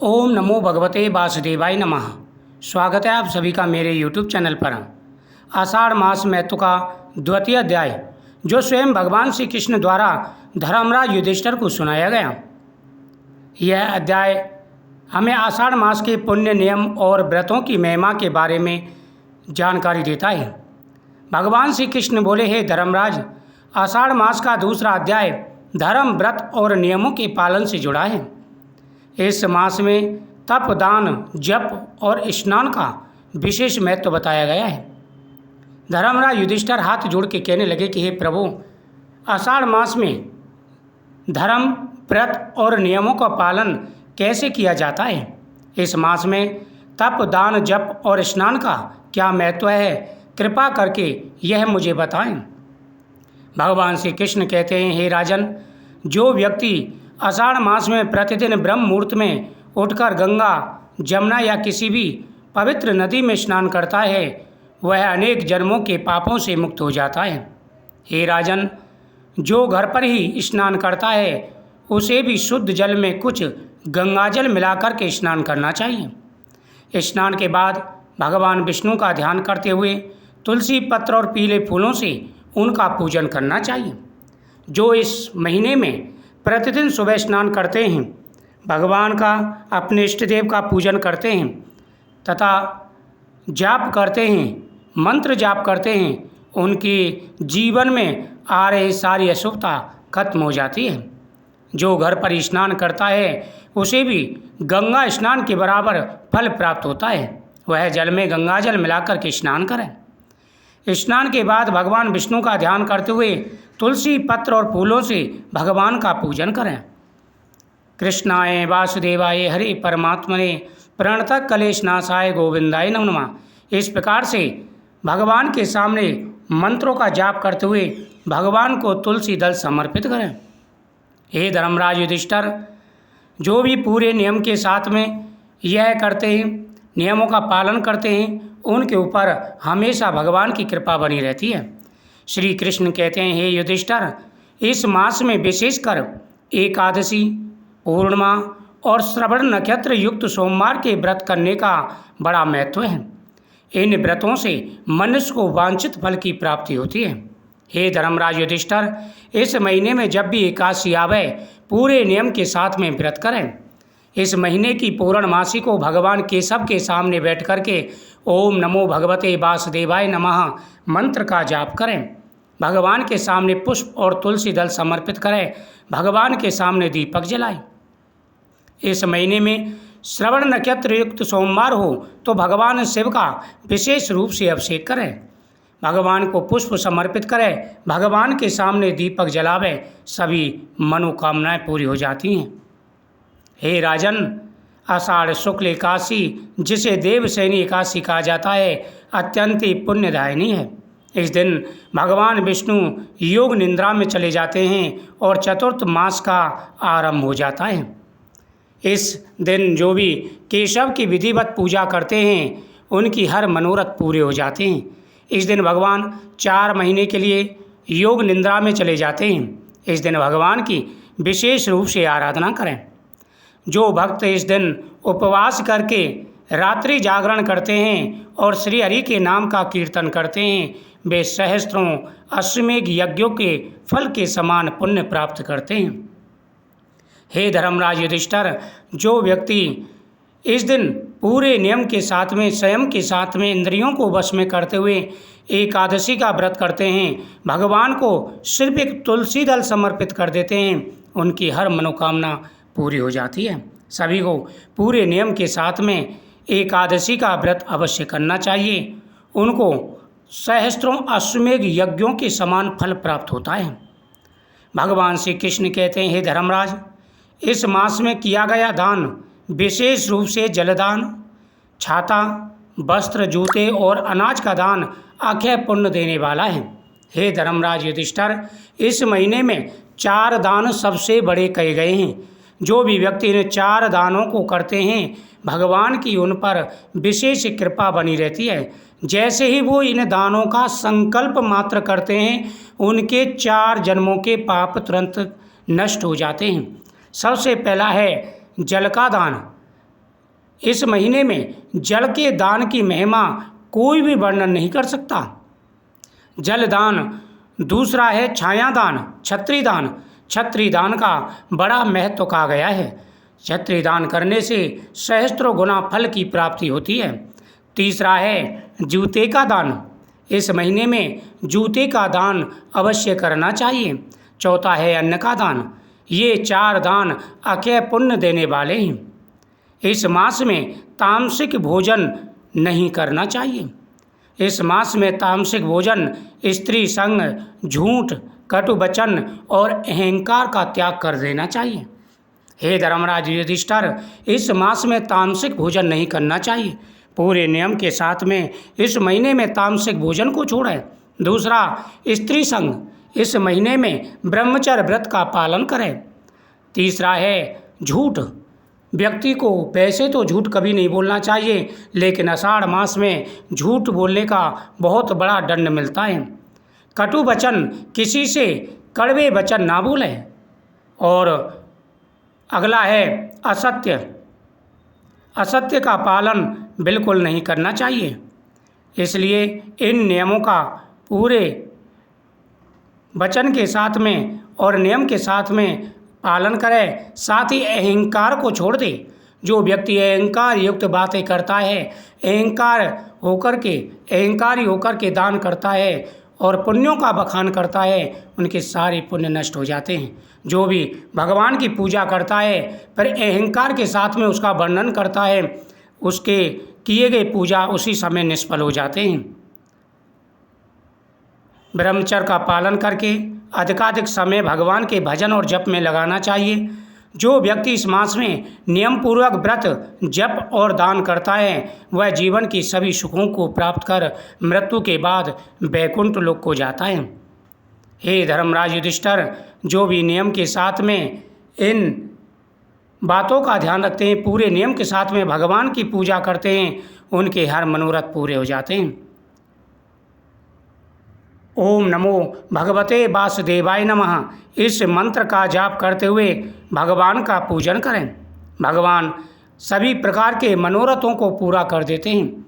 ओम नमो भगवते वासुदेवाय नमः। स्वागत है आप सभी का मेरे YouTube चैनल पर। आषाढ़ मास महत्व का द्वितीय अध्याय जो स्वयं भगवान श्री कृष्ण द्वारा धर्मराज युधिष्ठिर को सुनाया गया। यह अध्याय हमें आषाढ़ मास के पुण्य नियम और व्रतों की महिमा के बारे में जानकारी देता है। भगवान श्री कृष्ण बोले, हे धर्मराज, आषाढ़ मास का दूसरा अध्याय धर्म, व्रत और नियमों के पालन से जुड़ा है। इस मास में तप, दान, जप और स्नान का विशेष महत्व बताया गया है। धर्मराज युधिष्ठिर हाथ जोड़ के कहने लगे कि हे प्रभु, आषाढ़ मास में धर्म, व्रत और नियमों का पालन कैसे किया जाता है? इस मास में तप, दान, जप और स्नान का क्या महत्व है? कृपा करके यह मुझे बताएं। भगवान श्री कृष्ण कहते हैं, हे राजन, जो व्यक्ति आषाढ़ मास में प्रतिदिन ब्रह्म मुहूर्त में उठकर गंगा, जमुना या किसी भी पवित्र नदी में स्नान करता है, वह अनेक जन्मों के पापों से मुक्त हो जाता है। हे राजन, जो घर पर ही स्नान करता है उसे भी शुद्ध जल में कुछ गंगाजल मिलाकर के स्नान करना चाहिए। स्नान के बाद भगवान विष्णु का ध्यान करते हुए तुलसी पत्र और पीले फूलों से उनका पूजन करना चाहिए। जो इस महीने में प्रतिदिन सुबह स्नान करते हैं, भगवान का, अपने इष्ट देव का पूजन करते हैं तथा जाप करते हैं, मंत्र जाप करते हैं, उनके जीवन में आ रही सारी अशुभता खत्म हो जाती है। जो घर पर स्नान करता है उसे भी गंगा स्नान के बराबर फल प्राप्त होता है। वह जल में गंगाजल मिलाकर के स्नान करें। स्नान के बाद भगवान विष्णु का ध्यान करते हुए तुलसी पत्र और फूलों से भगवान का पूजन करें। कृष्णाय वासुदेवाय हरे परमात्मने प्रणतः कलेशनाशाय गोविंदाय नमो नमः। इस प्रकार से भगवान के सामने मंत्रों का जाप करते हुए भगवान को तुलसी दल समर्पित करें। हे धर्मराज युधिष्ठिर, जो भी पूरे नियम के साथ में यह करते हैं, नियमों का पालन करते हैं, उनके ऊपर हमेशा भगवान की कृपा बनी रहती है। श्री कृष्ण कहते हैं, हे युधिष्ठिर, इस मास में विशेषकर एकादशी, पूर्णिमा और श्रवण नक्षत्र युक्त सोमवार के व्रत करने का बड़ा महत्व है। इन व्रतों से मनुष्य को वांछित फल की प्राप्ति होती है। हे धर्मराज युधिष्ठिर, इस महीने में जब भी एकादशी आवे, पूरे नियम के साथ में व्रत करें। इस महीने की पूर्णमासी को भगवान केशव के सामने बैठ करके ओम नमो भगवते वासुदेवाय नमः मंत्र का जाप करें। भगवान के सामने पुष्प और तुलसी दल समर्पित करें। भगवान के सामने दीपक जलाएं। इस महीने में श्रवण नक्षत्र युक्त सोमवार हो तो भगवान शिव का विशेष रूप से अभिषेक करें। भगवान को पुष्प समर्पित करें। भगवान के सामने दीपक जलावें। सभी मनोकामनाएं पूरी हो जाती हैं। हे राजन, आषाढ़ शुक्ल एकादशी, जिसे देवशयनी एकादशी कहा जाता है, अत्यंत ही पुण्यदायिनी है। इस दिन भगवान विष्णु योग निद्रा में चले जाते हैं और चतुर्थ मास का आरंभ हो जाता है। इस दिन जो भी केशव की विधिवत पूजा करते हैं उनकी हर मनोरथ पूरे हो जाते हैं। इस दिन भगवान 4 महीने के लिए योग निद्रा में चले जाते हैं। इस दिन भगवान की विशेष रूप से आराधना करें। जो भक्त इस दिन उपवास करके रात्रि जागरण करते हैं और श्री हरि के नाम का कीर्तन करते हैं, वे सहस्त्रों अश्वमेध यज्ञों के फल के समान पुण्य प्राप्त करते हैं। हे धर्मराज युधिष्ठिर, जो व्यक्ति इस दिन पूरे नियम के साथ में, संयम के साथ में, इंद्रियों को वश में करते हुए एकादशी का व्रत करते हैं, भगवान को सिर्फ एक तुलसी दल समर्पित कर देते हैं, उनकी हर मनोकामना पूरी हो जाती है। सभी को पूरे नियम के साथ में एकादशी का व्रत अवश्य करना चाहिए। उनको सहस्त्रों अश्वमेध यज्ञों के समान फल प्राप्त होता है। भगवान श्री कृष्ण कहते हैं, हे धर्मराज, इस मास में किया गया दान, विशेष रूप से जलदान, छाता, वस्त्र, जूते और अनाज का दान अक्षय पुण्य देने वाला है। हे धर्मराज युधिष्ठिर, इस महीने में 4 दान सबसे बड़े कहे गए हैं। जो भी व्यक्ति इन 4 दानों को करते हैं, भगवान की उन पर विशेष कृपा बनी रहती है। जैसे ही वो इन दानों का संकल्प मात्र करते हैं, उनके 4 जन्मों के पाप तुरंत नष्ट हो जाते हैं। सबसे पहला है जल का दान। इस महीने में जल के दान की महिमा कोई भी वर्णन नहीं कर सकता। जल दान। दूसरा है छाया दान, छत्री दान। छत्री दान का बड़ा महत्व कहा गया है। छत्री दान करने से सहस्त्रों गुना फल की प्राप्ति होती है। तीसरा है जूते का दान। इस महीने में जूते का दान अवश्य करना चाहिए। चौथा है अन्न का दान। ये 4 दान अक्षय पुण्य देने वाले हैं। इस मास में तामसिक भोजन नहीं करना चाहिए। इस मास में तामसिक भोजन, स्त्री संग, झूठ, कटु वचन और अहंकार का त्याग कर देना चाहिए। हे धर्मराज युधिष्ठिर, इस मास में तामसिक भोजन नहीं करना चाहिए। पूरे नियम के साथ में इस महीने में तामसिक भोजन को छोड़ें। दूसरा, स्त्री संग। इस महीने में ब्रह्मचर्य व्रत का पालन करें। तीसरा है झूठ। व्यक्ति को वैसे तो झूठ कभी नहीं बोलना चाहिए, लेकिन आषाढ़ मास में झूठ बोलने का बहुत बड़ा दंड मिलता है। कटु वचन, किसी से कड़वे वचन ना बोलें। और अगला है असत्य। असत्य का पालन बिल्कुल नहीं करना चाहिए। इसलिए इन नियमों का पूरे वचन के साथ में और नियम के साथ में पालन करें। साथ ही अहंकार को छोड़ दे। जो व्यक्ति अहंकार युक्त बातें करता है, अहंकारी होकर के दान करता है और पुण्यों का बखान करता है, उनके सारे पुण्य नष्ट हो जाते हैं। जो भी भगवान की पूजा करता है पर अहंकार के साथ में उसका वर्णन करता है, उसके किए गए पूजा उसी समय निष्फल हो जाते हैं। ब्रह्मचर्य का पालन करके अधिकाधिक समय भगवान के भजन और जप में लगाना चाहिए। जो व्यक्ति इस मास में नियम पूर्वक व्रत, जप और दान करता है, वह जीवन की सभी सुखों को प्राप्त कर मृत्यु के बाद वैकुंठ लोक को जाता है। हे धर्मराज युधिष्ठिर, जो भी नियम के साथ में इन बातों का ध्यान रखते हैं, पूरे नियम के साथ में भगवान की पूजा करते हैं, उनके हर मनोरथ पूरे हो जाते हैं। ओम नमो भगवते वासुदेवाय नमः। इस मंत्र का जाप करते हुए भगवान का पूजन करें। भगवान सभी प्रकार के मनोरथों को पूरा कर देते हैं।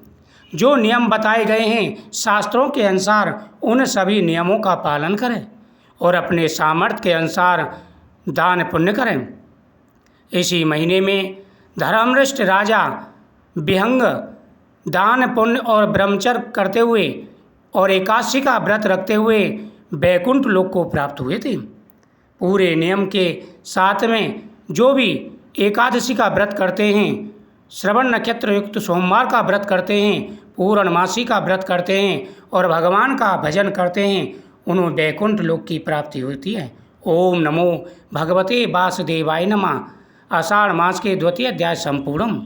जो नियम बताए गए हैं शास्त्रों के अनुसार, उन सभी नियमों का पालन करें और अपने सामर्थ्य के अनुसार दान पुण्य करें। इसी महीने में धर्मश्रेष्ठ राजा विहंग दान पुण्य और ब्रह्मचर्य करते हुए और एकादशी का व्रत रखते हुए वैकुंठ लोक को प्राप्त हुए थे। पूरे नियम के साथ में जो भी एकादशी का व्रत करते हैं, श्रवण नक्षत्र युक्त सोमवार का व्रत करते हैं, पूर्णमासी का व्रत करते हैं और भगवान का भजन करते हैं, उन्हें वैकुंठ लोक की प्राप्ति होती है। ओम नमो भगवते वासुदेवाय नमः। आषाढ़ मास के द्वितीय अध्याय संपूर्णम।